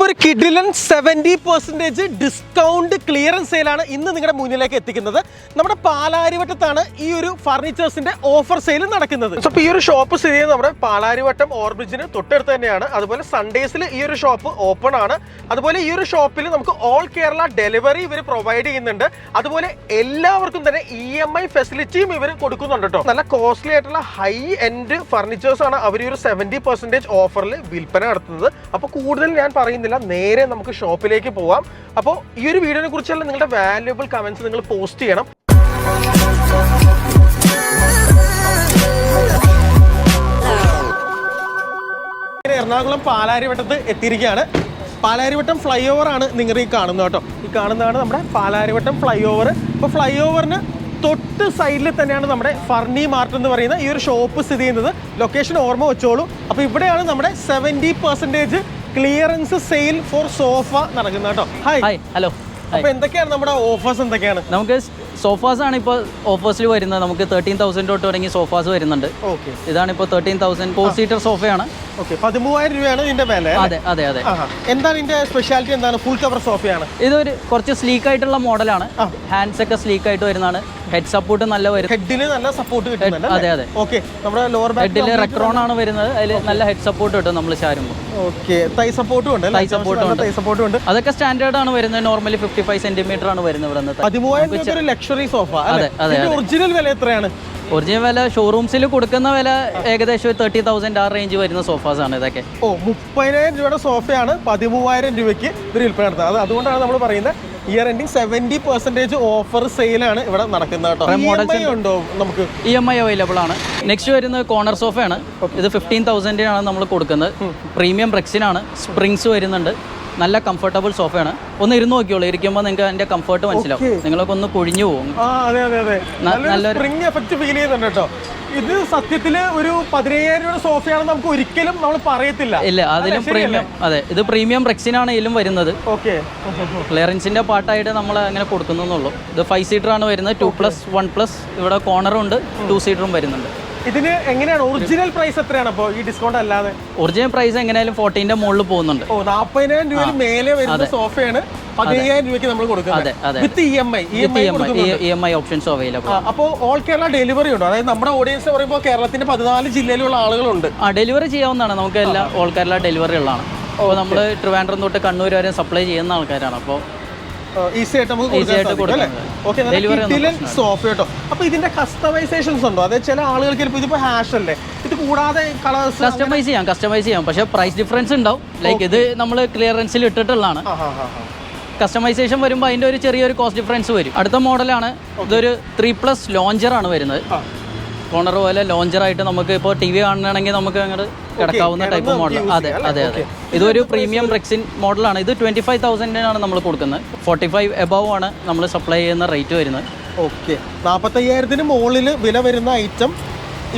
ഒരു കിഡിലൻ 70% discount clearance സെയിലാണ് ഇന്ന് നിങ്ങളുടെ മുന്നിലേക്ക് എത്തിക്കുന്നത്. നമ്മുടെ പാലാരിവട്ടത്താണ് ഈ ഒരു ഫർണിച്ചേഴ്സിന്റെ ഓഫർ സെയിൽ നടക്കുന്നത്. അപ്പോൾ ഈ ഒരു ഷോപ്പ് സ്ഥിതി ചെയ്യുന്നത് നമ്മുടെ പാലാരിവട്ടം ഓവർബ്രിഡ്ജിന് തൊട്ടടുത്ത് തന്നെയാണ്. അതുപോലെ സൺഡേസിൽ ഈ ഒരു ഷോപ്പ് ഓപ്പൺ ആണ്. അതുപോലെ ഈ ഒരു ഷോപ്പിൽ നമുക്ക് ഓൾ കേരള ഡെലിവറി ഇവർ പ്രൊവൈഡ് ചെയ്യുന്നുണ്ട്. അതുപോലെ എല്ലാവർക്കും തന്നെ EMI ഫെസിലിറ്റിയും ഇവർ കൊടുക്കുന്നുണ്ട് കേട്ടോ. നല്ല കോസ്റ്റ്ലി ആയിട്ടുള്ള ഹൈ എൻഡ് ഫർണിച്ചേഴ്സ് ആണ് അവർ ഈ ഒരു 70% ഓഫറിൽ വിൽപ്പന നടത്തുന്നത്. അപ്പോൾ കൂടുതൽ ഞാൻ പറയുന്നില്ല, നേരെ നമുക്ക് ഷോപ്പിലേക്ക് പോവാം. അപ്പോൾ ഈ ഒരു വീഡിയോനെ കുറിച്ചുള്ള നിങ്ങളുടെ വാല്യുബിൾ കമന്റ്സ് നിങ്ങൾ പോസ്റ്റ് ചെയ്യണം. എറണാകുളം പാലാരിവട്ടത്ത് എത്തിയിരിക്കുകയാണ്. പാലാരിവട്ടം ഫ്ലൈ ഓവർ ആണ് നിങ്ങൾ ഈ കാണുന്നത് കേട്ടോ. ഈ കാണുന്നതാണ് നമ്മുടെ പാലാരിവട്ടം ഫ്ലൈ ഓവർ. ഇപ്പോൾ ഫ്ലൈ ഓവറിന് തൊട്ട് സൈഡിൽ തന്നെയാണ് നമ്മുടെ ഫർണി മാർട്ട് എന്ന് പറയുന്ന ഈ ഒരു ഷോപ്പ് സ്ഥിതി ചെയ്യുന്നത്. ലൊക്കേഷൻ ഓർമ്മ വെച്ചോളൂ. അപ്പോൾ ഇവിടെയാണ് നമ്മുടെ 70% ക്ലിയറൻസ് സെയിൽ ഫോർ സോഫ നടക്കുന്നത് കേട്ടോ. Hi, hello. അപ്പോൾ എന്തൊക്കെയാണ് നമ്മുടെ ഓഫേഴ്സ്? എന്തൊക്കെയാണ് നമുക്ക് സോഫാസ് ആണ് ഇപ്പോൾ ഓഫേഴ്സിൽ വരുന്നത്. നമുക്ക് 13,000 തൊട്ട് തുടങ്ങി സോഫാസ് വരുന്നുണ്ട്. ഓക്കെ, ഇതാണ് ഇപ്പോൾ 13,000 4 സീറ്റർ സോഫയാണ്. ഓക്കെ, 13,000 രൂപയാണ് ഇതിന്റെ വില. അതെ അതെ അതെ. എന്താണ് ഇതിന്റെ സ്പെഷ്യാലിറ്റി? എന്താണ്? ഫുൾ കവർ സോഫയാണ്. ഇതൊരു കുറച്ച് സ്ലീക്ക് ആയിട്ടുള്ള മോഡലാണ്. ഹാൻഡ്സ് ഒക്കെ സ്ലീക്ക് ആയിട്ട് വരുന്നതാണ്. ഹെഡ് സപ്പോർട്ട് നല്ല വരും. ഹെഡിന് നല്ല സപ്പോർട്ട് കിട്ടുന്നുണ്ട്. അതെ അതെ. ഓക്കെ, നമ്മുടെ ലോവർ ബാക്ക് ഹെഡിൽ റെക്രോൺ ആണ് വരുന്നത്. അതിൽ നല്ല ഹെഡ് സപ്പോർട്ട് കിട്ടും നമ്മൾ ചാരുമ്പോൾ. ഓക്കെ, തൈ സപ്പോർട്ടും ഉണ്ട്. തൈ സപ്പോർട്ടും ഉണ്ട്. അതൊക്കെ സ്റ്റാൻഡേർഡ് ആണ് വരുന്നത്. നോർമലി 55 സെന്റിമീറ്റർ ആണ് വരുന്നത്. ഇവിടെ 13,000 ഒരു ലക്ഷറി സോഫ. അതെ അതെ. ഒറിജിനൽ വില എത്രയാണ്? ഒറിജിനൽ വില ഷോറൂംസിൽ കൊടുക്കുന്ന വില ഏകദേശം 30,000 ആ റേഞ്ച് വരുന്ന സോഫാസ് ആണ് ഇതൊക്കെ. 30,000 രൂപയുടെ സോഫയാണ് 13,000 രൂപയ്ക്ക് ഇവർ വിൽപ്പന നടത്തുന്നത്. അതുകൊണ്ടാണ് നമ്മൾ പറയുന്നത് ഇയർ എൻഡിങ് 70% ഓഫർ സെയിലാണ് ഇവിടെ നടക്കുന്നത് കേട്ടോ. EMI ഉണ്ടോ? നമുക്ക് EMI അവൈലബിൾ ആണ്. നെക്സ്റ്റ് വരുന്നത് കോർണർ സോഫയാണ്. ഇത് 15,000 ആണ് നമ്മൾ കൊടുക്കുന്നത്. പ്രീമിയം റെക്സിനാണ്. സ്പ്രിങ്സ് വരുന്നുണ്ട്. നല്ല കംഫർട്ടബിൾ സോഫയാണ്. ഒന്ന് ഇരുന്ന് നോക്കിയോളൂ. ഇരിക്കുമ്പോൾ നിങ്ങൾക്ക് അതിന്റെ കംഫർട്ട് മനസ്സിലാവും. നിങ്ങളൊക്കെ ഒന്ന് പൊഴിഞ്ഞു പോകും. നല്ലൊരു സ്പ്രിംഗ് എഫക്ട് ഫീൽ ചെയ്യുന്നുണ്ട് കേട്ടോ. ഇത് സത്യത്തില് ഒരു 15,000 രൂപയുടെ സോഫയാണെന്ന് നമുക്ക് ഒരിക്കലും നമ്മൾ പറയത്തില്ല. ഇല്ല, അതിലും പ്രീമിയം. അതെ, ഇത് പ്രീമിയം റെക്സിനാണ് ഇതിലും വരുന്നത്. ഓക്കെ, ക്ലിയറൻസിന്റെ പാർട്ടായിട്ട് നമ്മൾ അങ്ങനെ കൊടുക്കുന്നുള്ളൂ. ഇത് 5 സീറ്റർ ആണ് വരുന്നത്. 2+1+. ഇവിടെ കോർണറും ഉണ്ട്. 2 സീറ്ററും വരുന്നുണ്ട്. ഇതിന് എങ്ങനെയാണ് ഒറിജിനൽ പ്രൈസ് എത്രയാണ്? അപ്പോൾ ഈ ഡിസ്കൗണ്ട് അല്ലാതെ ഒറിജിനൽ പ്രൈസ് എങ്ങനെയാലും 40,000 മുകളിൽ പോകുന്നുണ്ട്. 40,000 രൂപയിൽ മേലെ വരുന്ന സോഫയാണ് 15,000 രൂപയ്ക്ക് നമ്മൾ കൊടുക്കുന്നത്. വിത്ത് EMI ഓപ്ഷൻസ് അവൈലബിൾ. അപ്പോൾ ഓൾ കേരള ഡെലിവറി ഉണ്ടോ? അതായത് നമ്മുടെ ഓഡിയൻസ് പറയുമ്പോൾ കേരളത്തിന്റെ 14 ജില്ലയിലുള്ള ആളുകളുണ്ട്. ഡെലിവറി ചെയ്യാവുന്നതാണ്. നമുക്ക് എല്ലാം ഓൾ കേരള ഡെലിവറി ഉള്ളതാണ്. അപ്പോൾ നമ്മൾ ട്രിവാൻഡ്രം തൊട്ട് കണ്ണൂർ വരെ സപ്ലൈ ചെയ്യുന്ന ആൾക്കാരാണ്. അപ്പോൾ ഈസി ആയിട്ട് നമുക്ക് സോഫ കേട്ടോ. അപ്പൊ ഇതിന്റെ കസ്റ്റമൈസേഷൻസ് ഉണ്ടോ? അതായത് ചില ആളുകൾക്ക് ഇതിപ്പോ ഹാഷ് അല്ലേ, ഇത് കൂടാതെ കളേഴ്സ് കസ്റ്റമൈസ് ചെയ്യാം. പക്ഷേ പ്രൈസ് ഡിഫറൻസ് ഉണ്ടാവും. ലൈക്ക് ഇത് നമ്മൾ ക്ലിയറൻസിൽ ഇട്ടിട്ടുള്ളതാണ്. കസ്റ്റമൈസേഷൻ വരുമ്പോൾ അതിന്റെ ഒരു ചെറിയൊരു കോസ്റ്റ് ഡിഫറൻസ് വരും. അടുത്ത മോഡലാണ്. ഇതൊരു 3+ ലോഞ്ചർ ആണ് വരുന്നത്. കോർണർ പോലെ ലോഞ്ചറായിട്ട് നമുക്ക് ഇപ്പോൾ TV കാണണമെങ്കിൽ നമുക്ക് അങ്ങോട്ട് കിടക്കാവുന്ന ടൈപ്പ് മോഡൽ. അതെ അതെ അതെ. ഇതൊരു പ്രീമിയം റെക്സിൻ മോഡലാണ്. ഇത് 25,000 നമ്മൾ കൊടുക്കുന്നത്. 45 എബവ് ആണ് നമ്മൾ സപ്ലൈ ചെയ്യുന്ന റേറ്റ് വരുന്നത്. ഓക്കെ, 45,000 മുകളിൽ വില വരുന്ന ഐറ്റം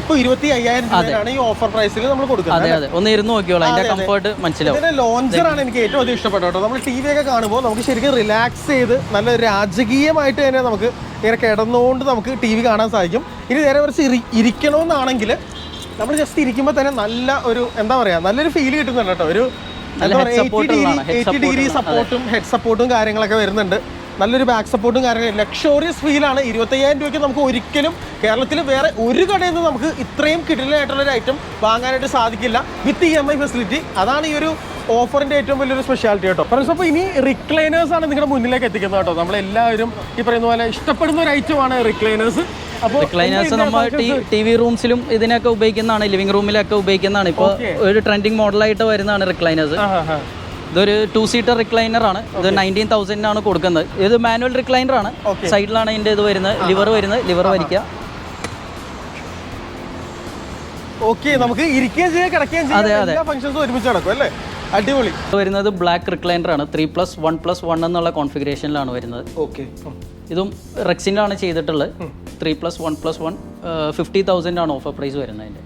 ഇപ്പൊ 25,000 രൂപയാണ് ഈ ഓഫർ പ്രൈസിൽ നമ്മൾ കൊടുക്കുന്നത്. അതെ അതെ. ഒന്ന് ഇരുന്ന് നോക്കിയോളൂ, അതിന്റെ കംഫർട്ട് മനസ്സിലാവും. ഇതിന്റെ ലോഞ്ചർ ആണ് എനിക്ക് ഏറ്റവും അധികം ഇഷ്ടപ്പെട്ടത് കേട്ടോ. നമ്മൾ TV ഒക്കെ കാണുമ്പോൾ നമുക്ക് ശരിക്കും റിലാക്സ് ചെയ്ത് നല്ല രാജകീയമായിട്ട് തന്നെ നമുക്ക് ഇങ്ങനെ കിടന്നുകൊണ്ട് നമുക്ക് TV കാണാൻ സാധിക്കും. ഇനി നേരെ കുറച്ച് ഇരിക്കണമെന്നാണെങ്കിൽ നമ്മൾ ജസ്റ്റ് ഇരിക്കുമ്പോൾ തന്നെ നല്ല ഒരു എന്താ പറയാ, നല്ലൊരു ഫീൽ കിട്ടുന്നുണ്ട് കേട്ടോ. ഒരു 80 ഡിഗ്രി സപ്പോർട്ടും ഹെഡ് സപ്പോർട്ടും കാര്യങ്ങളൊക്കെ വരുന്നുണ്ട്. നല്ലൊരു ബാക്ക് സപ്പോർട്ടും കാര്യങ്ങളും ലക്ഷറിയസ് ഫീലാണ്. 25,000 രൂപയ്ക്ക് നമുക്ക് ഒരിക്കലും കേരളത്തിൽ വേറെ ഒരു കടയിൽ നിന്ന് നമുക്ക് ഇത്രയും കിടിലനായിട്ടുള്ളൊരു ഐറ്റം വാങ്ങാനായിട്ട് സാധിക്കില്ല വിത്ത് EMI ഫെസിലിറ്റി. അതാണ് ഈ ഒരു ഓഫറിന്റെ ഏറ്റവും വലിയൊരു സ്പെഷ്യാലിറ്റി കേട്ടോ. ഫ്രണ്ട്സ്, അപ്പോൾ ഇനി റിക്ലൈനേഴ്സ് ആണ് നിങ്ങളുടെ മുന്നിലേക്ക് എത്തിക്കുന്നത് കേട്ടോ. നമ്മളെല്ലാവരും ഈ പറയുന്ന പോലെ ഇഷ്ടപ്പെടുന്ന ഒരു ഐറ്റമാണ് റിക്ലൈനേഴ്സ്. അപ്പോൾ റിക്ലൈനേഴ്സ് നമ്മൾ TV റൂംസിലും ഇതിനൊക്കെ ഉപയോഗിക്കുന്നതാണ്. ലിവിംഗ് റൂമിലൊക്കെ ഉപയോഗിക്കുന്നതാണ്. ഇപ്പോൾ ഒരു ട്രെൻഡിങ് മോഡലായിട്ട് വരുന്നതാണ് റിക്ലൈനേഴ്സ്. ഇതൊരു 2 സീറ്റർ റിക്ലൈനർ ആണ്. ഇത് 19,000 ആണ് കൊടുക്കുന്നത്. ഇത് മാനുവൽ റിക്ലൈനർ ആണ്. സൈഡിലാണ് ഇതിന്റെ ഇത് വരുന്നത്. ലിവർ വരിക്കുക. ഓക്കെ, നമുക്ക് ഇരിക്കുകയും ചെയ്യാം, കിടക്കുകയും ചെയ്യാം. എല്ലാ ഫംഗ്ഷൻസും ഒരുമിച്ച് നടക്കും അല്ലേ? അടിപൊളി. വരുന്നത് ബ്ലാക്ക് റിക്ലൈനർ ആണ്. 3+1+1 എന്നുള്ള കോൺഫിഗറേഷനിലാണ് വരുന്നത്. ഓക്കെ, ഇതും റെക്സിനാണ് ചെയ്തിട്ടുള്ളത്. 3+1+1 50,000 ആണ് ഓഫർ പ്രൈസ് വരുന്നത്.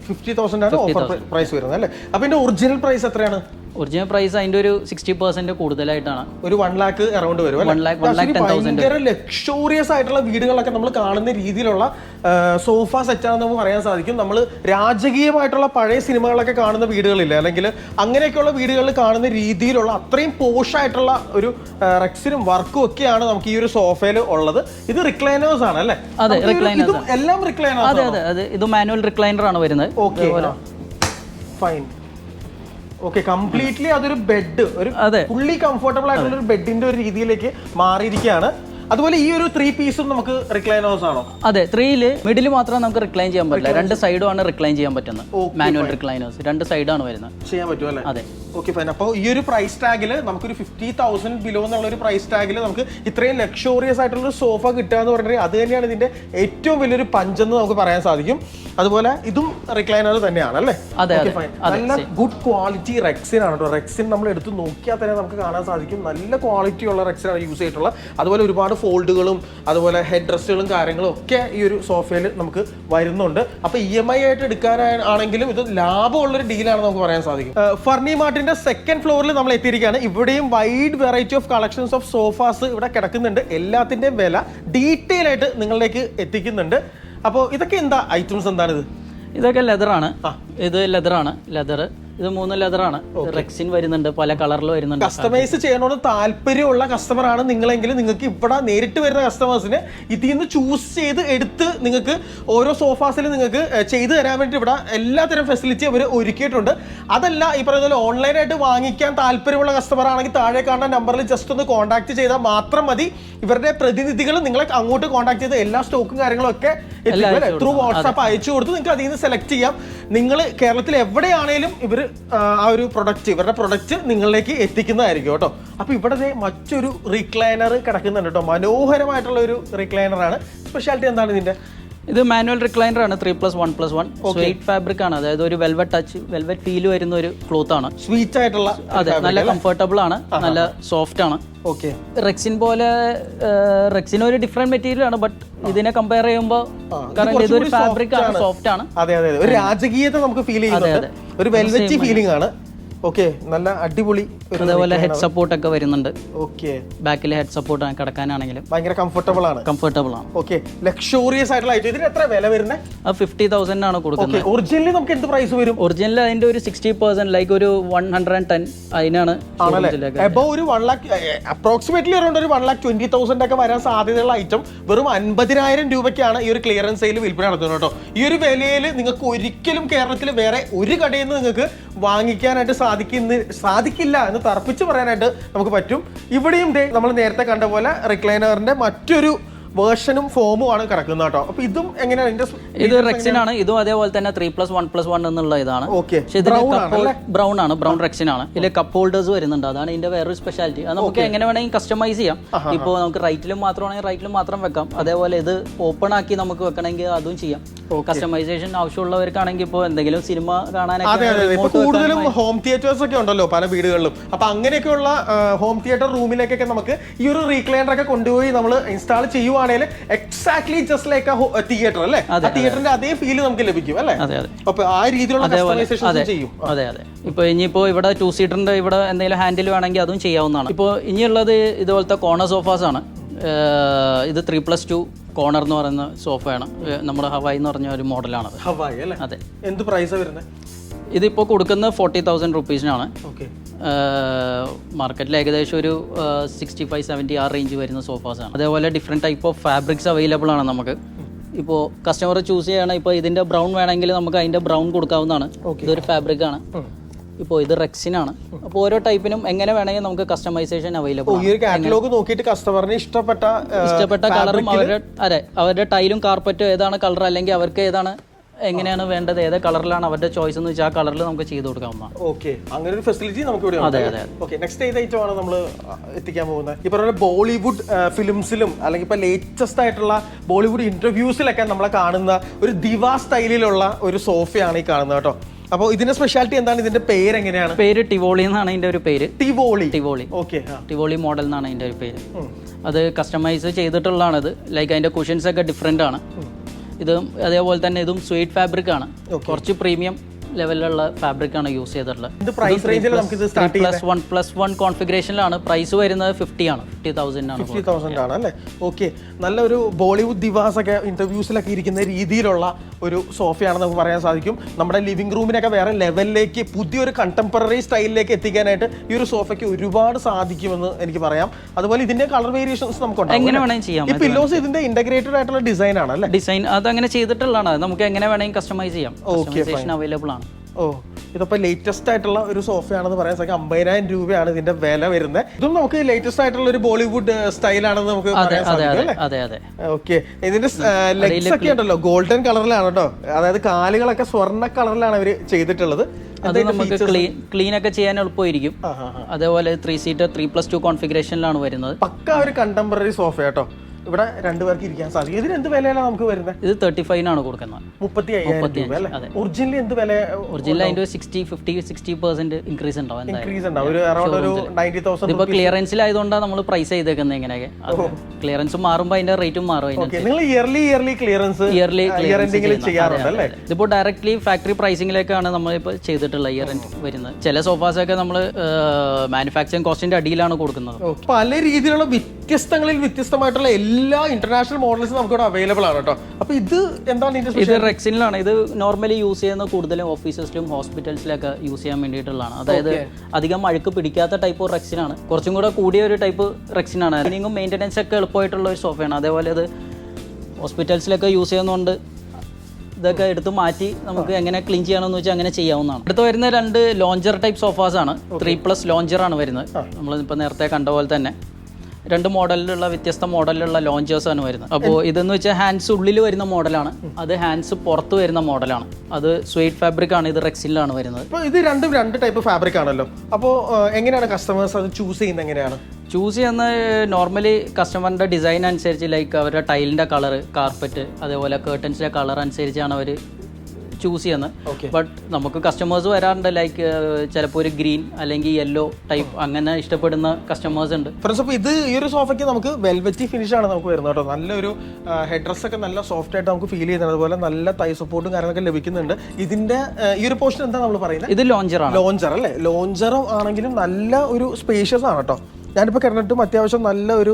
50,000 ആണ് ഓഫർ പ്രൈസ് വരുന്നത് അല്ലേ? അപ്പൊ ഇതിന്റെ ഒറിജിനൽ പ്രൈസ് എത്രയാണ്? ഒറിജിനൽ പ്രൈസ് അതിന്റെ ഒരു 60% കൂടുതലായിട്ടാണ്. ഒരു 1 lakh അറൗണ്ട് വരും. 1,10,000. ഭയങ്കര ലക്ഷൂറിയസ് ആയിട്ടുള്ള വീടുകളൊക്കെ നമ്മൾ കാണുന്ന രീതിയിലുള്ള സോഫ സെറ്റാണെന്ന് നമുക്ക് പറയാൻ സാധിക്കും. നമ്മൾ രാജകീയമായിട്ടുള്ള പഴയ സിനിമകളൊക്കെ കാണുന്ന വീടുകളില്ല, അല്ലെങ്കിൽ അങ്ങനെയൊക്കെയുള്ള വീടുകളിൽ കാണുന്ന രീതിയിലുള്ള അത്രയും പോഷായിട്ടുള്ള ഒരു റെക്സിനും വർക്കും ഒക്കെയാണ് നമുക്ക് ഈ ഒരു സോഫയിൽ ഉള്ളത്. ഇത് റിക്ലൈനേഴ്സ് ആണ് അല്ലേ? അതെ, റിക്ലൈനേഴ്സ് എല്ലാം റിക്ലൈനേഴ്സ്. അതെ അതെ അതെ, ഇത് മാനുവൽ റിക്ലൈനർ ആണ് വരുന്നത്. Okay, fine. ഓക്കെ, കംപ്ലീറ്റ്ലി അതൊരു ബെഡ്, ഒരു ഫുള്ളി കംഫർട്ടബിൾ ആയിട്ടുള്ള ഒരു ബെഡിന്റെ ഒരു രീതിയിലേക്ക് മാറിയിരിക്കുകയാണ്. അതുപോലെ ഈ ഒരു 3 പീസും നമുക്ക് റിക്ലൈനേഴ്സ് ആണോ? അതെ, 3-ല് മിഡിൽ മാത്രം നമുക്ക് റിക്ലൈൻ ചെയ്യാൻ പറ്റില്ല, 2 സൈഡും ആണ് റിക്ലൈൻ ചെയ്യാൻ പറ്റുന്നത്. മാനുവൽ റിക്ലൈനേഴ്സ് 2 സൈഡാണ് വരുന്നത്. ചെയ്യാൻ പറ്റും അല്ലേ? അതെ. Okay, fine. അപ്പോൾ ഈ ഒരു പ്രൈസ് ടാഗിൽ നമുക്കൊരു 50,000 ബിലോ എന്നുള്ള ഒരു പ്രൈസ് ടാഗിൽ നമുക്ക് ഇത്രയും ലക്ഷൂറിയസ് ആയിട്ടുള്ള ഒരു സോഫ കിട്ടുക എന്ന് പറഞ്ഞാൽ അത് തന്നെയാണ് ഇതിന്റെ ഏറ്റവും വലിയൊരു പഞ്ചെന്ന് നമുക്ക് പറയാൻ സാധിക്കും. അതുപോലെ ഇതും റിക്ലൈനർ തന്നെയാണ് അല്ലേ? നല്ല ഗുഡ് ക്വാളിറ്റി റെക്സിൻ ആണ് കേട്ടോ. റെക്സിൻ നമ്മൾ എടുത്ത് നോക്കിയാൽ തന്നെ നമുക്ക് കാണാൻ സാധിക്കും നല്ല ക്വാളിറ്റി ഉള്ള റെക്സിനാണ് യൂസ് ചെയ്തിട്ടുള്ളത്. അതുപോലെ ഒരുപാട് ഫോൾഡുകളും അതുപോലെ ഹെഡ് റെസ്റ്റുകളും കാര്യങ്ങളും ഒക്കെ ഈ ഒരു സോഫയിൽ നമുക്ക് വരുന്നുണ്ട്. അപ്പോൾ EMI ആയിട്ട് എടുക്കാനാണെങ്കിലും ഇത് ലാഭമുള്ളൊരു ഡീലാണ് നമുക്ക് പറയാൻ സാധിക്കും. ഫർണി മാർട്ടിന്റെ സെക്കൻഡ് ഫ്ലോറിൽ നമ്മൾ എത്തിയിരിക്കുകയാണ്. ഇവിടെയും wide variety of collections of sofas ഇവിടെ കിടക്കുന്നുണ്ട്. എല്ലാത്തിൻ്റെയും വില ഡീറ്റെയിൽ ആയിട്ട് നിങ്ങളിലേക്ക് എത്തിക്കുന്നുണ്ട്. അപ്പോൾ ഇതൊക്കെ എന്താ ഐറ്റംസ്? എന്താണിത്? ഇതൊക്കെ ലെതറാണ്. ഇത് ലെതറാണ്. ഇത് 3 ലെതറാണ്. റെക്സിൻ വരുന്നുണ്ട്, പല കളറിൽ വരുന്നുണ്ട്. കസ്റ്റമൈസ് ചെയ്യണമെന്ന് താല്പര്യമുള്ള കസ്റ്റമറാണ് നിങ്ങളെങ്കിൽ നിങ്ങൾക്ക് ഇവിടെ നേരിട്ട് വരുന്ന കസ്റ്റമേഴ്സിന് ഇതിൽ നിന്ന് ചൂസ് ചെയ്ത് എടുത്ത് നിങ്ങൾക്ക് ഓരോ സോഫാസിൽ നിങ്ങൾക്ക് ചെയ്തു തരാൻ വേണ്ടി ഇവിടെ എല്ലാത്തരം ഫെസിലിറ്റി അവർ ഒരുക്കിയിട്ടുണ്ട്. അതല്ല, ഈ പറയുന്ന ഓൺലൈനായിട്ട് വാങ്ങിക്കാൻ താല്പര്യമുള്ള കസ്റ്റമർ ആണെങ്കിൽ താഴെ കാണുന്ന നമ്പറിൽ ജസ്റ്റ് ഒന്ന് കോൺടാക്ട് ചെയ്താൽ മാത്രം മതി. ഇവരുടെ പ്രതിനിധികൾ നിങ്ങളെ അങ്ങോട്ട് കോൺടാക്ട് ചെയ്ത് എല്ലാ സ്റ്റോക്കും കാര്യങ്ങളും ഒക്കെ ത്രൂ വാട്സാപ്പ് അയച്ചു കൊടുത്ത് നിങ്ങൾക്ക് അതിൽ നിന്ന് സെലക്ട് ചെയ്യാം. നിങ്ങൾ കേരളത്തിൽ എവിടെയാണേലും ഇവർ ആ ഒരു പ്രൊഡക്റ്റ്, ഇവരുടെ പ്രൊഡക്റ്റ് നിങ്ങളിലേക്ക് എത്തിക്കുന്നതായിരിക്കും കേട്ടോ. അപ്പോൾ ഇവിടെ മറ്റൊരു റിക്ലൈനർ കിടക്കുന്നുണ്ട് കേട്ടോ. മനോഹരമായിട്ടുള്ള ഒരു റിക്ലൈനറാണ്. സ്പെഷ്യാലിറ്റി എന്താണ് ഇതിന്റെ? ഇത് മാനുവൽ റിക്ലൈനർ ആണ്. 3+1+1 സ്വീറ്റ് ഫാബ്രിക് ആണ്. അതായത് ഒരു വെൽവെറ്റ് ടച്ച്, വെൽവെറ്റ് ഫീൽ വരുന്ന ഒരു ക്ലോത്ത് ആണ്. സ്വീറ്റ് ആയിട്ടുള്ള, അതെ, നല്ല കംഫർട്ടബിൾ ആണ്, നല്ല സോഫ്റ്റ് ആണ്. ഓക്കെ, റെക്സിൻ പോലെ റെക്സിൻ ഒരു ഡിഫറെന്റ് മെറ്റീരിയൽ ആണ്, ബട്ട് ഇതിനെ കമ്പയർ ചെയ്യുമ്പോൾ കാരണം ഇതൊരു ഫാബ്രിക് ആണ്, സോഫ്റ്റ് ആണ്. അതെ അതെ, ഒരു രാജകീയത നമുക്ക് ഫീൽ ചെയ്യുന്നുണ്ട്, ഒരു വെൽവെറ്റി ഫീലിംഗ് ആണ്. ഓക്കെ, നല്ല അടിപൊളി. അതേപോലെ ഹെഡ് സപ്പോർട്ട് ഒക്കെ വരുന്നുണ്ട്. ഓക്കെ, ബാക്കിൽ ഹെഡ് സപ്പോർട്ട് കിടക്കാനാണെങ്കിലും ഭയങ്കര കംഫർട്ടബിൾ ആണ്. ഓക്കെ, ലക്ഷൂറിയസ് ആയിട്ടുള്ള ഐറ്റം. ഇതിന് എത്ര വില വരുന്നത്? 50,000 ആണ് കൊടുക്കുന്നത്. ഒറിജിനലി നമുക്ക് എന്ത് പ്രൈസ് വരും? ഒറിജിനൽ അതിന്റെ ഒരു 60%, ലൈക്ക് ഒരു 110 അതിനാണ്. ഒരു 1 lakh അപ്രോക്സിമേറ്റ്ലി അറൗണ്ട് ഒരു 1,20,000 ഒക്കെ വരാൻ സാധ്യതയുള്ള ഐറ്റം വെറും 50,000 രൂപയ്ക്കാണ് ഈ ഒരു ക്ലിയറൻസ് സെയിൽ വിൽപ്പന നടത്തുന്നത് കേട്ടോ. ഈ ഒരു വിലയിൽ നിങ്ങൾക്ക് ഒരിക്കലും കേരളത്തിൽ വേറെ ഒരു കടയിൽ നിന്ന് നിങ്ങൾക്ക് വാങ്ങിക്കാനായിട്ട് സാധിക്കില്ല എന്ന് തർപ്പിച്ച് പറയാനായിട്ട് നമുക്ക് പറ്റും. ഇവിടെയും നമ്മൾ നേരത്തെ കണ്ട പോലെ റിക്ലൈനറിന്റെ മറ്റൊരു വേർഷനും ഫോമും ആണ് കിടക്കുന്നത് കേട്ടോ. അപ്പൊ ഇതും എങ്ങനെയാണ്? ഇത് റെക്സിൻ ആണ്. ഇതും അതേപോലെ തന്നെ 3+1+1 എന്നുള്ള ഇതാണ്. ബ്രൗൺ ആണ്, ബ്രൗൺ റെക്സിൻ ആണ്. ഇതിൽ കപ്പ് ഹോൾഡേഴ്സ് വരുന്നുണ്ട്. അതാണ് ഇതിന്റെ വേറൊരു സ്പെഷ്യാലിറ്റി. അത് നമുക്ക് എങ്ങനെ വേണമെങ്കിൽ കസ്റ്റമൈസ് ചെയ്യാം. ഇപ്പോൾ നമുക്ക് റൈറ്റിലും മാത്രമാണെങ്കിൽ റൈറ്റിലും മാത്രം വെക്കാം. അതേപോലെ ഇത് ഓപ്പൺ ആക്കി നമുക്ക് വെക്കണമെങ്കിൽ അതും ചെയ്യാം. കസ്റ്റമൈസേഷൻ ആവശ്യമുള്ളവർക്കാണെങ്കിൽ ഇപ്പോൾ എന്തെങ്കിലും സിനിമ കാണാനൊക്കെ കൂടുതലും ഹോം തിയേറ്റേഴ്സ് ഒക്കെ ഉണ്ടല്ലോ പല വീടുകളിലും. അപ്പൊ അങ്ങനെയൊക്കെയുള്ള ഹോം തിയേറ്റർ റൂമിലേക്കൊക്കെ നമുക്ക് ഈ ഒരു റീക്ലൈനർ ഒക്കെ കൊണ്ടുപോയി നമ്മൾ ഇൻസ്റ്റാൾ ചെയ്യുവാണെങ്കിൽ എക്സാക്ട്ലി ജസ്റ്റ് ലൈക്ക് തിയേറ്റർ അല്ലേ? തിയേറ്ററിന്റെ അതേ ഫീൽ നമുക്ക് ലഭിക്കും അല്ലേ? അപ്പൊ ആ രീതിയിലുള്ള കസ്റ്റമൈസേഷൻ ചെയ്യും. അതെ അതെ. ഇപ്പൊ ഇനിയിപ്പോ ഇവിടെ 2 സീറ്ററിന്റെ ഇവിടെ എന്തെങ്കിലും ഹാൻഡിൽ വേണമെങ്കിൽ അതും ചെയ്യാവുന്നതാണ്. ഇപ്പോൾ ഇനിയുള്ളത് ഇതുപോലത്തെ കോർണർ സോഫാസ് ആണ്. ഇത് 3+2 കോർണർ എന്ന് പറയുന്ന സോഫയാണ്. നമ്മുടെ ഹവായി എന്ന് പറഞ്ഞ ഒരു മോഡലാണ്. ഹവായി അല്ലേ? അതെ. എന്ത് പ്രൈസാ വരുന്നത്? ഇതിപ്പോൾ കൊടുക്കുന്നത് 40,000 റുപ്പീസിനാണ്. മാർക്കറ്റിൽ ഏകദേശം ഒരു 65-70 ആ റേഞ്ച് വരുന്ന സോഫാസാണ്. അതേപോലെ different type of fabrics available ആണ് നമുക്ക്. ഇപ്പോൾ കസ്റ്റമർ ചൂസ് ചെയ്യുകയാണെങ്കിൽ ഇപ്പോൾ ഇതിൻ്റെ ബ്രൗൺ വേണമെങ്കിൽ നമുക്ക് അതിൻ്റെ ബ്രൗൺ കൊടുക്കാവുന്നതാണ്. ഇതൊരു ഫാബ്രിക് ആണ്. ഇപ്പോൾ ഇത് റെക്സിൻ ആണ്. അപ്പോൾ ഓരോ ടൈപ്പിനും എങ്ങനെ വേണമെങ്കിൽ നമുക്ക് കസ്റ്റമൈസേഷൻ അവൈലബിൾ ആണ്. ഈ ഒരു കാറ്റലോഗ് നോക്കിയിട്ട് കസ്റ്റമറിന് ഇഷ്ടപ്പെട്ട കളറും അവരുടെ ടൈലും കാർപ്പറ്റും ഏതാണ് കളർ, അല്ലെങ്കിൽ അവർക്ക് ഏതാണ് എങ്ങനെയാണ് വേണ്ടത്, ഏത് കളറിലാണ് അവരുടെ ചോയ്സ് എന്ന് വെച്ചാൽ ആ കളറിൽ നമുക്ക് ചെയ്ത് കൊടുക്കാവുന്നതാണ്. ഓക്കെ, അങ്ങനെ ഒരു ഫെസിലിറ്റി നമുക്ക് ഇവിടെ ഉണ്ട്. അതെ. ഓക്കെ, നെക്സ്റ്റ് ഏത് ഐറ്റം ആണ് നമ്മൾ എത്തിക്കാൻ പോകുന്നത്? ഈ പറഞ്ഞ ബോളിവുഡ് ഫിലിംസിലും അല്ലെങ്കിൽ ഇപ്പൊ ലേറ്റസ്റ്റ് ആയിട്ടുള്ള ബോളിവുഡ് ഇന്റർവ്യൂസിലൊക്കെ നമ്മളെ കാണുന്ന ഒരു ദിവാ സ്റ്റൈലിലുള്ള ഒരു സോഫയാണ് ഈ കാണുന്നത് കേട്ടോ. അപ്പോൾ ഇതിന്റെ സ്പെഷ്യാലിറ്റി എന്താണ്? ഇതിന്റെ പേര് എങ്ങനെയാണ്? പേര് ടിവോളി എന്നാണ് ഇതിന്റെ ഒരു പേര്. ടിവോളി. ഓക്കെ, ടിവോളി മോഡൽ എന്നാണ് ഇതിന്റെ ഒരു പേര്. അത് കസ്റ്റമൈസ് ചെയ്തിട്ടുള്ളതാണത്. ലൈക്ക് അതിന്റെ കുഷൻസ് ഒക്കെ ഡിഫറെന്റ് ആണ്. ഇത് അതേപോലെ തന്നെ ഇതും സ്വീറ്റ് ഫാബ്രിക് ആണ്. കുറച്ച് പ്രീമിയം ലെവലിലുള്ള ഫാബ്രിക് ആണ് യൂസ് ചെയ്തിട്ടുള്ളത്. ഇത് പ്രൈസ് റേഞ്ചിൽ നമുക്ക് ഇത് സ്റ്റാർട്ട് ചെയ്യാം. +1 കോൺഫിഗറേഷനിലാണ്. പ്രൈസ് വരുന്നത് 50 ആണ്, 50,000 ആണ്. 50,000 ആണ് അല്ലേ? ഓക്കെ, നല്ലൊരു ബോളിവുഡ് ദിവാസ് ഒക്കെ ഇന്റർവ്യൂസിലൊക്കെ ഇരിക്കുന്ന രീതിയിലുള്ള ഒരു സോഫയാണെന്ന് നമുക്ക് പറയാൻ സാധിക്കും. നമ്മുടെ ലിവിംഗ് റൂമിനൊക്കെ വേറെ ലെവലിലേക്ക് പുതിയൊരു കണ്ടംപററി സ്റ്റൈലിലേക്ക് എത്തിക്കാനായിട്ട് ഈ ഒരു സോഫയ്ക്ക് ഒരുപാട് സാധിക്കുമെന്ന് എനിക്ക് പറയാം. അതുപോലെ ഇതിന്റെ കളർ വേരിയേഷൻസ് നമുക്ക് എങ്ങനെ വേണമെങ്കിൽ ചെയ്യാം. ഈ പില്ലോസ് ഇതിന്റെ ഇന്റഗ്രേറ്റഡ് ആയിട്ടുള്ള ഡിസൈൻ ആണ് അല്ലേ? ഡിസൈൻ അതങ്ങനെ ചെയ്തിട്ടുള്ളതാണ്. നമുക്ക് എങ്ങനെ വേണമെങ്കിൽ കസ്റ്റമൈസ് ചെയ്യാം. കസ്റ്റമൈസേഷൻ അവൈലബിൾ ആണ്. ഓ, ഇതിപ്പോൾ ലേറ്റസ്റ്റ് ആയിട്ടുള്ള ഒരു സോഫയാണെന്ന് പറയാൻ സാധിക്കും. 50,000 രൂപയാണ് ഇതിന്റെ വില വരുന്നത്. ഇതും നമുക്ക് ലേറ്റസ്റ്റ് ആയിട്ടുള്ള ഒരു ബോളിവുഡ് സ്റ്റൈലാണെന്ന് നമുക്ക് പറയാൻ സാധിക്കും. അതെ അതെ. ഓക്കെ, ഇതിന്റെ ലെഗ്സ് ഒക്കെ ഉണ്ടല്ലോ ഗോൾഡൻ കളറിലാണ് കേട്ടോ. അതായത് കാലുകളൊക്കെ സ്വർണ്ണ കളറിലാണ് അവർ ചെയ്തിട്ടുള്ളത്. അത് നമുക്ക് ക്ലീൻ ഒക്കെ ചെയ്യാൻ എളുപ്പമായിരിക്കും. അതേപോലെ 3 സീറ്റർ 3+2 കോൺഫിഗറേഷനിലാണ് വരുന്നത്. പക്ക ഒരു കണ്ടംപററി സോഫ കേട്ടോ. ഇവിടെ 2 പേർക്ക് ഇരിക്കാൻ സാധിക്കും. ഇതിന് എന്ത് വിലയാണ് നമുക്ക് വരുന്നത്? ഇത് 35 കൊടുക്കുന്നത്. 35,000 രൂപ അല്ലേ? ഒറിജിനലി എന്ത് വില? ഒറിജിനൽ അതിന്റെ 60% ഇൻക്രീസ് ഉണ്ടാവും. ഒരു അറൗണ്ട് ഒരു 90,000. ഇപ്പൊ ക്ലിയറൻസിലായതുകൊണ്ടാണ് നമ്മൾ പ്രൈസ് ചെയ്തേക്കുന്നത് ഇങ്ങനെയൊക്കെ. ക്ലിയറൻസ് മാറുമ്പോൾ അതിന്റെ റേറ്റും മാറും. നിങ്ങൾ ഇയർലി ക്ലിയറൻസ് ചെയ്യാറുണ്ടല്ലേ? ഇതിപ്പോ ഡയറക്ട്ലി ഫാക്ടറി പ്രൈസിംഗിലേക്കാണ് നമ്മളിപ്പോ ചെയ്തിട്ടുള്ള ഇയർ വരുന്നത്. ചില സോഫാസ് ഒക്കെ നമ്മൾ മാനുഫാക്ചറിംഗ് കോസ്റ്റിന്റെ അടിയിലാണ് കൊടുക്കുന്നത്. പല രീതിയിലുള്ള വ്യത്യസ്തമായിട്ടുള്ള എല്ലാ ഇന്റർനാഷണൽ മോഡൽസും നമുക്ക് ഇവിടെ അവൈലബിൾ ആണ് കേട്ടോ. അപ്പൊ ഇത് എന്താണ്? ഇത് റെക്സിനിലാണ്. ഇത് നോർമലി യൂസ് ചെയ്യുന്ന കൂടുതലും ഓഫീസസിലും ഹോസ്പിറ്റൽസിലൊക്കെ യൂസ് ചെയ്യാൻ വേണ്ടിയിട്ടുള്ളതാണ്. അതായത് അധികം അഴുക്ക് പിടിക്കാത്ത ടൈപ്പ് റെക്സിനാണ്. കുറച്ചും കൂടെ കൂടിയ ഒരു ടൈപ്പ് റെക്സിനാണ്. ക്ലീനിങ്ങും മെയിൻ്റനൻസ് ഒക്കെ എളുപ്പമായിട്ടുള്ള ഒരു സോഫയാണ്. അതേപോലെ ഇത് ഹോസ്പിറ്റൽസിലൊക്കെ യൂസ് ചെയ്യുന്നതുകൊണ്ട് ഇതൊക്കെ എടുത്ത് മാറ്റി നമുക്ക് എങ്ങനെ ക്ലീൻ ചെയ്യണമെന്ന് വെച്ചാൽ അങ്ങനെ ചെയ്യാവുന്നതാണ്. അടുത്ത് വരുന്ന 2 ലോഞ്ചർ ടൈപ്പ് സോഫാസ് ആണ്. 3+ ലോഞ്ചറാണ് വരുന്നത്. നമ്മളിപ്പോൾ നേരത്തെ കണ്ട പോലെ തന്നെ 2 മോഡലിലുള്ള വ്യത്യസ്ത മോഡലിലുള്ള ലോഞ്ചേഴ്സ് ആണ് വരുന്നത്. അപ്പോൾ ഇതെന്ന് വെച്ചാൽ ഹാൻഡ്സ് ഉള്ളിൽ വരുന്ന മോഡലാണ്. അത് ഹാൻഡ്സ് പുറത്ത് വരുന്ന മോഡലാണ്. അത് സ്വേറ്റ് ഫാബ്രിക് ആണ്. ഇത് റെക്സിലാണ് വരുന്നത്. അപ്പോൾ ഇത് 2 ടൈപ്പ് ഫാബ്രിക് ആണല്ലോ. അപ്പോൾ എങ്ങനെയാണ് കസ്റ്റമേഴ്സ് അത് ചൂസ് ചെയ്യുന്നത്? എങ്ങനെയാണ് ചൂസ് ചെയ്യുന്ന? നോർമലി കസ്റ്റമറിന്റെ ഡിസൈൻ അനുസരിച്ച്, ലൈക്ക് അവരുടെ ടൈലിന്റെ കളർ, കാർപ്പറ്റ്, അതേപോലെ കേർട്ടൻസിന്റെ കളർ അനുസരിച്ചാണ് അവർ ചൂസ് ചെയ്യുന്നത്. ബട്ട് നമുക്ക് കസ്റ്റമേഴ്സ് വരാറുണ്ട്, ലൈക്ക് ചിലപ്പോൾ ഒരു ഗ്രീൻ അല്ലെങ്കിൽ യെല്ലോ ടൈപ്പ് അങ്ങനെ ഇഷ്ടപ്പെടുന്ന കസ്റ്റമേഴ്സ് ഉണ്ട്. ഫ്രണ്ട്സ്, അപ്പോൾ ഇത് ഈ ഒരു സോഫയ്ക്ക് നമുക്ക് വെൽവെറ്റി ഫിനിഷ് ആണ് നമുക്ക് വരുന്നത് കേട്ടോ. നല്ലൊരു ഹെഡ് ഡ്രസ് ഒക്കെ നല്ല സോഫ്റ്റ് ആയിട്ട് നമുക്ക് ഫീൽ ചെയ്യുന്നത്. അതുപോലെ നല്ല തൈ സപ്പോർട്ടും കാര്യങ്ങളൊക്കെ ലഭിക്കുന്നുണ്ട്. ഇതിന്റെ ഈ ഒരു പോർഷൻ എന്താ നമ്മൾ പറയുന്നത്? ഇത് ലോഞ്ചറാണ്. ലോഞ്ചർ അല്ലേ? ലോഞ്ചറും ആണെങ്കിലും നല്ല ഒരു സ്പേഷ്യസ് ആണ് കേട്ടോ. ഞാനിപ്പോൾ കിടന്നിട്ടും അത്യാവശ്യം നല്ല ഒരു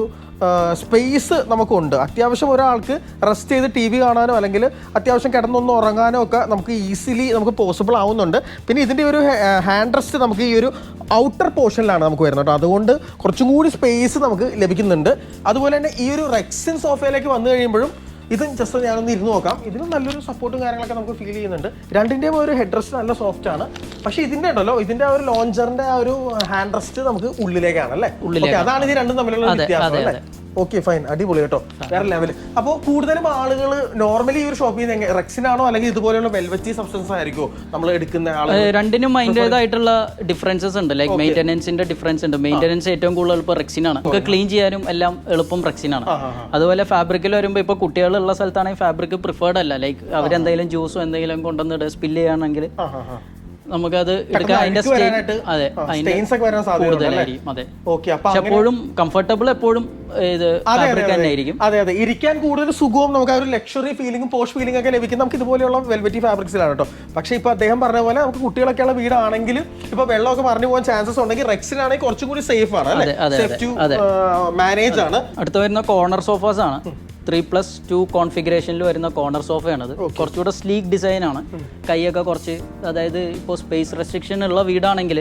സ്പേസ് നമുക്കുണ്ട്. അത്യാവശ്യം ഒരാൾക്ക് റെസ്റ്റ് ചെയ്ത് TV കാണാനോ അല്ലെങ്കിൽ അത്യാവശ്യം കിടന്നൊന്ന് ഉറങ്ങാനോ ഒക്കെ നമുക്ക് ഈസിലി നമുക്ക് പോസിബിൾ ആവുന്നുണ്ട്. പിന്നെ ഇതിൻ്റെ ഒരു ഹാൻഡ് റെസ്റ്റ് നമുക്ക് ഈ ഒരു ഔട്ടർ പോർഷനിലാണ് നമുക്ക് വരുന്നത് കേട്ടോ. അതുകൊണ്ട് കുറച്ചും കൂടി സ്പേസ് നമുക്ക് ലഭിക്കുന്നുണ്ട്. അതുപോലെ തന്നെ ഈ ഒരു റെക്സിൻ സോഫയിലേക്ക് വന്നു കഴിയുമ്പോഴും ഇതും ജസ്റ്റ് ഞാനൊന്ന് ഇരുന്ന് നോക്കാം. ഇതിനും നല്ലൊരു സപ്പോർട്ടും കാര്യങ്ങളൊക്കെ നമുക്ക് ഫീൽ ചെയ്യുന്നുണ്ട്. 2ൻ്റെയും ഒരു ഹെഡ് റെസ്റ്റ് നല്ല സോഫ്റ്റ് ആണ്. പക്ഷേ ഇതിൻ്റെ ഉണ്ടല്ലോ, ഇതിൻ്റെ ഒരു ലോഞ്ചറിൻ്റെ ആ ഒരു ഹാൻഡ് റെസ്റ്റ് നമുക്ക് ഉള്ളിലേക്കാണ് അല്ലേ? അതാണ് ഇത് 2 തമ്മിലുള്ള വ്യത്യാസം അല്ലേ? ഓക്കെ, ഫൈൻ, അടിപൊളി കേട്ടോ, വേറെ ലെവൽ. അപ്പോൾ കൂടുതലും ആളുകൾ നോർമലി ഈ ഒരു ഷോപ്പ് ചെയ്യുന്ന റെക്സിനാണോ അല്ലെങ്കിൽ ഇതുപോലെയുള്ള വെൽവെറ്റി സബ്സ്റ്റൻസ് ആയിരിക്കുമോ നമ്മൾ എടുക്കുന്ന ആളുകൾ? രണ്ടിനും അതിൻ്റെതായിട്ടുള്ള ഡിഫറൻസസ് ഉണ്ട്. ലൈക്ക് മെയിൻ്റനൻസിന്റെ ഡിഫറൻസ് ഉണ്ട്. മെയിൻ്റനൻസ് ഏറ്റവും കൂടുതൽ എളുപ്പം റെക്സിനാണ്. നമുക്ക് ക്ലീൻ ചെയ്യാനും എല്ലാം എളുപ്പം റെക്സിനാണ്. അതുപോലെ ഫാബ്രിക്കിൽ വരുമ്പോൾ ഇപ്പോൾ കുട്ടികളുള്ള സ്ഥലത്താണെങ്കിൽ ഫാബ്രിക് പ്രിഫേർഡ് അല്ല. ലൈക്ക് അവരെന്തെങ്കിലും ജ്യൂസോ എന്തെങ്കിലും കൊണ്ടുവന്നിട്ട് സ്പില്ല് ചെയ്യുകയാണെങ്കിൽ നമുക്കത് എടുക്കാൻ അതിന്റെ കൂടുതലായിരിക്കും. അതെ, പക്ഷെ എപ്പോഴും കംഫർട്ടബിൾ എപ്പോഴും ഇത് ഫാബ്രിക് തന്നെ ആയിരിക്കും. അതെ അതെ, ഇരിക്കാൻ കൂടുതൽ സുഖവും നമുക്ക് ആ ഒരു ലക്ഷറി ഫീലിംഗും പോഷ് ഫീലിംഗ് ഒക്കെ ലഭിക്കും നമുക്ക് ഇതുപോലെയുള്ള വെൽവെറ്റി ഫാബ്രിക്സിലാണ് കേട്ടോ. പക്ഷേ ഇപ്പോൾ അദ്ദേഹം പറഞ്ഞ പോലെ നമുക്ക് കുട്ടികളൊക്കെയുള്ള വീടാണെങ്കിൽ ഇപ്പോൾ വെള്ളമൊക്കെ പറഞ്ഞു പോകാൻ ചാൻസസ് ഉണ്ടെങ്കിൽ റെക്സിനാണെങ്കിൽ കുറച്ചും കൂടി സേഫ് ആണ് അല്ലേ? സേഫ് ടു മാനേജ് ആണ്. അടുത്ത വരുന്ന കോർണർ സോഫാസ് ആണ്. 3+2 കോൺഫിഗറേഷനിൽ വരുന്ന കോർണർ സോഫയാണത്. കുറച്ചുകൂടെ സ്ലീക്ക് ഡിസൈൻ ആണ്. കൈയൊക്കെ കുറച്ച്, അതായത് ഇപ്പോൾ സ്പേസ് റെസ്ട്രിക്ഷൻ ഉള്ള വീടാണെങ്കിൽ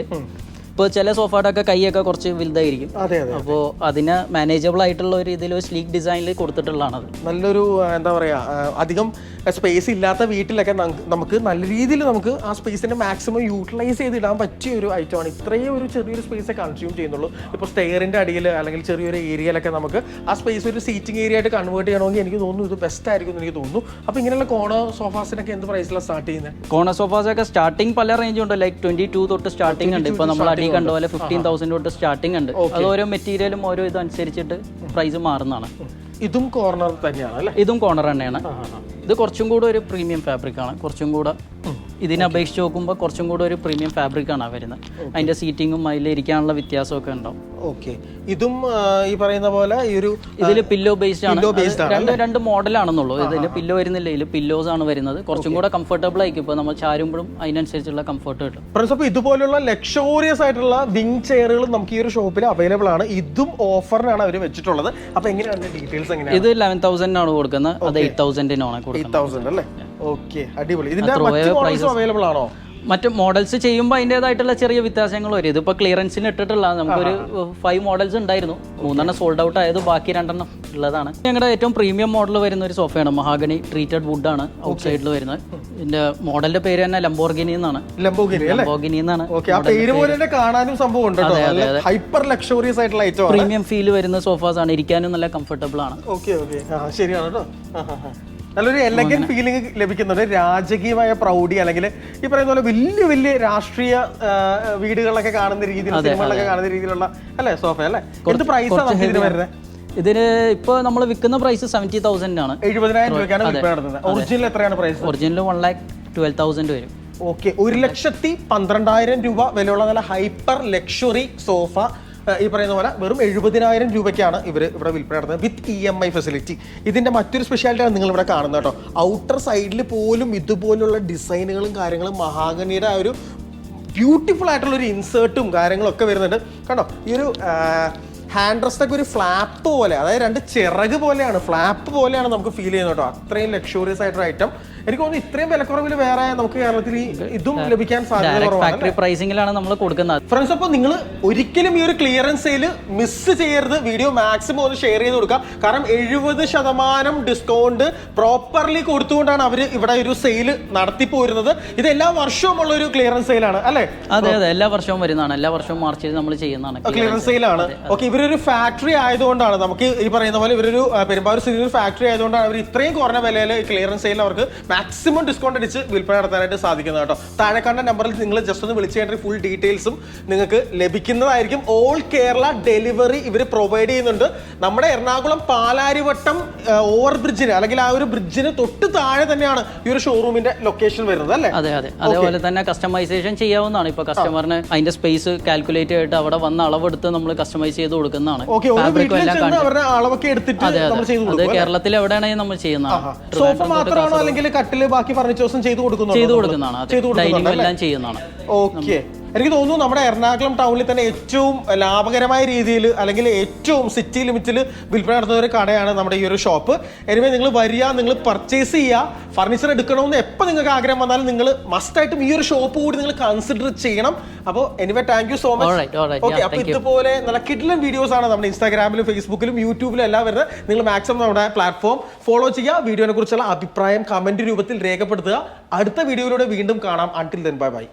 ഇപ്പോൾ ചില സോഫയുടെ ഒക്കെ കൈയൊക്കെ കുറച്ച് വലുതായിരിക്കും. അപ്പോൾ അതിന് മാനേജബിൾ ആയിട്ടുള്ള ഒരു ഇതിൽ സ്ലീക്ക് ഡിസൈനിൽ കൊടുത്തിട്ടുള്ളതാണ്. നല്ലൊരു എന്താ പറയുക, അധികം സ്പേസ് ഇല്ലാത്ത വീട്ടിലൊക്കെ നമുക്ക് നല്ല രീതിയിൽ നമുക്ക് ആ സ്പേസിനെ മാക്സിമം യൂട്ടിലൈസ് ചെയ്തിടാൻ പറ്റിയ ഒരു ഐറ്റമാണ്. ഇത്രയും ഒരു ചെറിയൊരു സ്പേസേ കൺസ്യൂം ചെയ്യുന്നുള്ളൂ. ഇപ്പോൾ സ്റ്റെയറിൻ്റെ അടിയിൽ അല്ലെങ്കിൽ ചെറിയൊരു ഏരിയയിലൊക്കെ നമുക്ക് ആ സ്പേസ് ഒരു സീറ്റിംഗ് ഏരിയ ആയിട്ട് കൺവേർട്ട് ചെയ്യണമെങ്കിൽ എനിക്ക് തോന്നുന്നു ഇത് ബെസ്റ്റ് ആയിരിക്കും എന്ന് എനിക്ക് തോന്നുന്നു. അപ്പോൾ ഇങ്ങനെയുള്ള കോർണർ സോഫാസിനൊക്കെ എന്ത് പ്രൈസിലാണ് സ്റ്റാർട്ട് ചെയ്യുന്നത്? കോർണർ സോഫാസൊക്കെ സ്റ്റാർട്ടിങ് പല റേഞ്ചും ഉണ്ട്. ലൈക്ക് 22 തൊട്ട് സ്റ്റാർട്ടിംഗ് ഉണ്ട്. ഇപ്പോൾ നമ്മൾ അടി കണ്ട പോലെ 15,000 തൊട്ട് സ്റ്റാർട്ടിംഗ് ഉണ്ട്. അത് ഓരോ മെറ്റീരിയലും ഓരോ ഇതനുസരിച്ചിട്ട് പ്രൈസ് മാറുന്നതാണ്. ഇതും കോർണർ തന്നെയാണ് അല്ലേ? ഇതും കോർണർ തന്നെയാണ്. ഇത് കുറച്ചും കൂടെ ഒരു പ്രീമിയം ഫാബ്രിക് ആണ്. കുറച്ചും കൂടെ ഇതിനെ അപേക്ഷിച്ച് നോക്കുമ്പോൾ കുറച്ചും കൂടെ ഒരു പ്രീമിയം ഫാബ്രിക് ആണ് വരുന്നത്. അതിന്റെ സീറ്റിങ്ങും അതിൽ ഇരിക്കാനുള്ള വ്യത്യാസമൊക്കെ ഉണ്ടാവും. ഓക്കെ, ഇതും ഈ പറയുന്ന പോലെ ഈ ഒരു ഇതിൽ പില്ലോ ബേസ്ഡ് ആണ്. രണ്ട് മോഡലാണെന്നുള്ളൂ. ഇതിൽ പില്ലോ വരുന്നില്ല, ഇതിൽ പില്ലോസ് ആണ് വരുന്നത്. കുറച്ചും കൂടെ കംഫർട്ടബിൾ ആയിരിക്കും. ഇപ്പോൾ നമ്മൾ ചാരുമ്പോഴും അതിനനുസരിച്ചുള്ള കംഫർട്ട് കിട്ടും. ഫ്രണ്ട്സ്, അപ്പോൾ ഇതുപോലുള്ള ലക്ഷോറിയസ് ആയിട്ടുള്ള വിങ് ചെയറുകൾ നമുക്ക് ഈ ഒരു ഷോപ്പിൽ അവൈലബിൾ ആണ്. ഇതും ഓഫറിനാണ് അവർ വെച്ചിട്ടുള്ളത്. അപ്പോൾ എങ്ങനെയാണ് ഡീറ്റെയിൽസ്? എങ്ങനെയാണ്? ഇത് 11,000 ആണ് കൊടുക്കുന്നത്, അത് 8,000 കൊടുക്കുന്നത്. 8,000 അല്ലേ? ഓക്കെ, അടിപൊളി. ഇതിന്റെ മറ്റ് മോഡൽസ് അവൈലബിൾ ആണോ? മറ്റു മോഡൽസ് ചെയ്യുമ്പോൾ അതിൻ്റെതായിട്ടുള്ള ചെറിയ വ്യത്യാസങ്ങൾ വരും. ഇതിപ്പോൾ ക്ലിയറൻസിന് ഇട്ടിട്ടുള്ള നമുക്കൊരു 5 മോഡൽസ് ഉണ്ടായിരുന്നു. 3 സോൾഡ് ഔട്ട് ആയത്, ബാക്കി 2 ഉള്ളതാണ്. ഞങ്ങളുടെ ഏറ്റവും പ്രീമിയം മോഡൽ വരുന്ന ഒരു സോഫയാണ്. മഹാഗണി ട്രീറ്റഡ് വുഡ് ആണ് ഔട്ട് സൈഡിൽ വരുന്നത്. ഇതിന്റെ മോഡലിന്റെ പേര് തന്നെ ലംബോർഗിനി എന്നാണ്. ലംബോർഗിനി എന്നാണ്. കാണാനും സംഭവം ഉണ്ട്. ഹൈപ്പർ ലക്ഷറിയസ് ആയിട്ടുള്ള ഐറ്റം, പ്രീമിയം ഫീൽ വരുന്ന സോഫാസ് ആണ്. ഇരിക്കാനും നല്ല കംഫർട്ടബിൾ ആണ്. ശരിയാണ് കേട്ടോ. നല്ലൊരു എലഗൻ ഫീലിംഗ് ലഭിക്കുന്നുണ്ട്. രാജകീയമായ പ്രൗഢി, അല്ലെങ്കിൽ ഈ പറയുന്ന പോലെ വലിയ വലിയ രാഷ്ട്രീയ വീടുകളിലൊക്കെ കാണുന്ന രീതിയിൽ, സിനിമകളിലൊക്കെ കാണുന്ന രീതിയിലുള്ള അല്ലേ സോഫ അല്ലേ? എന്ത് പ്രൈസാണ് ഇതിന് വരുന്നത്? ഇതിന് ഇപ്പൊ നമ്മൾ വിൽക്കുന്ന പ്രൈസ് 70,000 ആണ്. 70,000 രൂപയ്ക്കാണ് വിൽപ്പന നടത്തുന്നത്. ഒറിജിനൽ എത്രയാണ് പ്രൈസ്? ഒറിജിനൽ 1,12,000 വരും. ഓക്കെ, 1,12,000 രൂപ വിലയുള്ള നല്ല ഹൈപ്പർ ലക്ഷറി സോഫ ഈ പറയുന്ന പോലെ വെറും 70,000 രൂപയ്ക്കാണ് ഇവിടെ വിൽപ്പന നടത്തുന്നത് വിത്ത് EMI ഫെസിലിറ്റി. ഇതിന്റെ മറ്റൊരു സ്പെഷ്യാലിറ്റിയാണ് നിങ്ങൾ ഇവിടെ കാണുന്നത് കേട്ടോ. ഔട്ടർ സൈഡിൽ പോലും ഇതുപോലുള്ള ഡിസൈനുകളും കാര്യങ്ങളും, മഹാഗണിയുടെ ആ ഒരു ബ്യൂട്ടിഫുൾ ആയിട്ടുള്ള ഒരു ഇൻസേർട്ടും കാര്യങ്ങളൊക്കെ വരുന്നുണ്ട്. കണ്ടോ, ഈ ഒരു ഹാൻഡ് റെസ്റ്റൊക്കെ ഒരു ഫ്ലാപ്പ് പോലെ, അതായത് 2 ചിറക് പോലെയാണ്, ഫ്ലാപ്പ് പോലെയാണ് നമുക്ക് ഫീൽ ചെയ്യുന്നത് കേട്ടോ. അത്രയും ലക്ഷറിയസ് ആയിട്ടൊരു ഐറ്റം. എനിക്ക് തോന്നുന്നു ഇത്രയും വിലക്കുറവിൽ വേറെ നമുക്ക് കേരളത്തിൽ ഇതും ലഭിക്കാൻ സാധ്യത ഫാക്ടറി പ്രൈസിംഗിലാണ് നമ്മൾ കൊടുക്കുന്നത്. ഫ്രണ്ട്സ്, അപ്പോൾ നിങ്ങൾ ഒരിക്കലും ഈ ഒരു ക്ലിയറൻസ് സെയിൽ മിസ് ചെയ്യരുത്. വീഡിയോ മാക്സിമം ഒന്ന് ഷെയർ ചെയ്ത് കൊടുക്കുക. കാരണം 70% ഡിസ്കൗണ്ട് പ്രോപ്പർലി കൊടുത്തുകൊണ്ടാണ് അവർ ഇവിടെ ഒരു സെയിൽ നടത്തിപ്പോരുന്നത്. ഇത് എല്ലാ വർഷവും ഉള്ള ഒരു ക്ലിയറൻസ് സെയിലാണ് അല്ലേ? അതെ, എല്ലാ വർഷവും വരുന്നതാണ്. എല്ലാ വർഷവും മാർച്ചിൽ നമ്മൾ ചെയ്യുന്നതാണ് ക്ലിയറൻസ് സെയിലാണ്. ഓക്കെ, ഇവരൊരു ഫാക്ടറി ആയതുകൊണ്ടാണ്, നമുക്ക് ഈ പറയുന്ന പോലെ ഇവരൊരു പെരുമ്പാവൂർ സിറ്റിയിൽ ഫാക്ടറി ആയതുകൊണ്ടാണ് അവർ ഇത്രയും കുറഞ്ഞ വിലയിൽ ക്ലിയറൻസ് സെയിൽ അവർക്ക് മാക്സിമം ഡിസ്കൗണ്ട് അടിച്ച് വിൽപ്പന നടത്താനായിട്ട് സാധിക്കുന്നത് കേട്ടോ. താഴെ കാണുന്ന നമ്പറിൽ നിങ്ങൾ ജസ്റ്റ് ഒന്ന് വിളിച്ചു കഴിഞ്ഞാൽ ഫുൾ ഡീറ്റെയിൽസും നിങ്ങൾക്ക് ലഭിക്കുന്നതായിരിക്കും. ഓൾ കേരള ഡെലിവറി ഇവർ പ്രൊവൈഡ് ചെയ്യുന്നുണ്ട്. നമ്മുടെ എറണാകുളം പാലാരിവട്ടം ഓവർ ബ്രിഡ്ജിന്, അല്ലെങ്കിൽ ആ ഒരു ബ്രിഡ്ജിന് തൊട്ട് താഴെ തന്നെയാണ് ഈ ഒരു ഷോറൂമിന്റെ ലൊക്കേഷൻ വരുന്നത് അല്ലേ? അതെ. അതേപോലെ തന്നെ കസ്റ്റമൈസേഷൻ ചെയ്യാവുന്നതാണ്. ഇപ്പൊ കസ്റ്റമറിന് അതിന്റെ സ്പേസ് കാൽക്കുലേറ്റ് ആയിട്ട് അവിടെ വന്ന് അളവെടുത്ത് നമ്മൾ കസ്റ്റമൈസ് ചെയ്ത് കൊടുക്കുന്നതാണ്. അത് കേരളത്തിൽ എവിടെയാണെങ്കിൽ നമ്മൾ ചെയ്യുന്നതാണ്. സോഫ മാത്രമാണോ അല്ലെങ്കിൽ കട്ടില് ബാക്കി ഫർണിച്ചേഴ്സും ചെയ്തു കൊടുക്കുന്നതാണ്? ഡൈനിങ് എല്ലാം ചെയ്യുന്നതാണ്. ഓക്കെ, എനിക്ക് തോന്നുന്നു നമ്മുടെ എറണാകുളം ടൗണിൽ തന്നെ ഏറ്റവും ലാഭകരമായ രീതിയിൽ, അല്ലെങ്കിൽ ഏറ്റവും സിറ്റി ലിമിറ്റിൽ വിൽപ്പന നടത്തുന്ന ഒരു കടയാണ് നമ്മുടെ ഈ ഒരു ഷോപ്പ്. എനിവേ, നിങ്ങൾ വരിക, നിങ്ങൾ പർച്ചേസ് ചെയ്യുക. ഫർണിച്ചർ എടുക്കണമെന്ന് എപ്പോൾ നിങ്ങൾക്ക് ആഗ്രഹം വന്നാലും നിങ്ങൾ മസ്റ്റായിട്ടും ഈ ഒരു ഷോപ്പ് കൂടി നിങ്ങൾ കൺസിഡർ ചെയ്യണം. അപ്പോൾ anyway, thank you so much. Okay, അപ്പോൾ ഇതുപോലെ നല്ല കിഡ്ലൻ വീഡിയോസ് ആണ് നമ്മുടെ ഇൻസ്റ്റാഗ്രാമിലും ഫേസ്ബുക്കിലും യൂട്യൂബിലും എല്ലാം വരുന്നത്. നിങ്ങൾ മാക്സിമം നമ്മുടെ പ്ലാറ്റ്ഫോം ഫോളോ ചെയ്യുക. വീഡിയോനെ കുറിച്ചുള്ള അഭിപ്രായം കമന്റ് രൂപത്തിൽ രേഖപ്പെടുത്തുക. അടുത്ത വീഡിയോയിലൂടെ വീണ്ടും കാണാം. Until then, bye bye.